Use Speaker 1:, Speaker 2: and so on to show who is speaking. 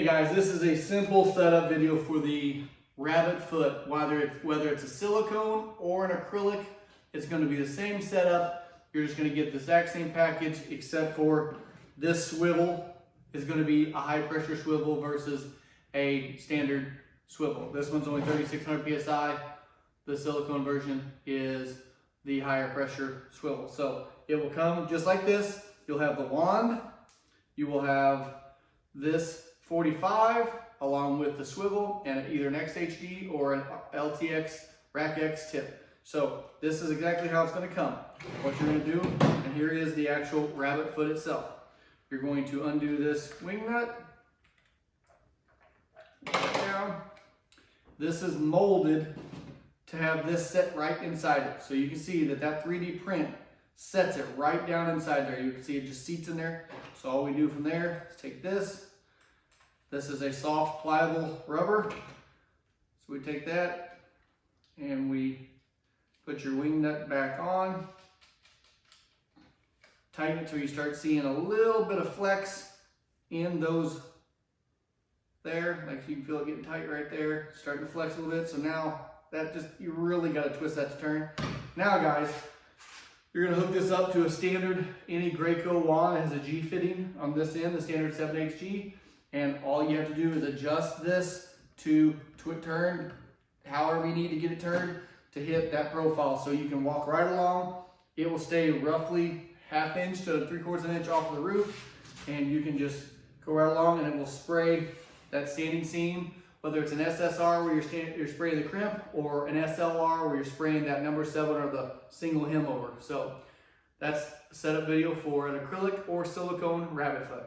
Speaker 1: Hey guys, this is a simple setup video for the rabbit foot. Whether it's a silicone or an acrylic, it's going to be the same setup. You're just going to get the exact same package, except for this swivel is going to be a high pressure swivel versus a standard swivel. This one's only 3600 psi. The silicone version is the higher pressure swivel. So it will come just like this. You'll have the wand, you will have this 45 along with the swivel and either an XHD or an LTX Rack X tip. So this is exactly how it's going to come. What you're going to do, and here is the actual rabbit foot itself. You're going to undo this wing nut, down. This is molded to have this set right inside it. So you can see that 3D print sets it right down inside there. You can see it just seats in there. So all we do from there is take this. This is a soft, pliable rubber. So we take that and we put your wing nut back on. Tighten it till you start seeing a little bit of flex in those there. Like you can feel it getting tight right there. Starting to flex a little bit. So now you really got to twist that to turn. Now guys, you're going to hook this up to a standard, any Graco wand. It has a G fitting on this end, the standard 7HG. And all you have to do is adjust this to turn however you need to get it turned to hit that profile. So you can walk right along. It will stay roughly 1/2 inch to 3/4 inch off of the roof. And you can just go right along and it will spray that standing seam. Whether it's an SSR where you're spraying the crimp or an SLR where you're spraying that number 7 or the single hem over. So that's a setup video for an acrylic or silicone rabbit foot.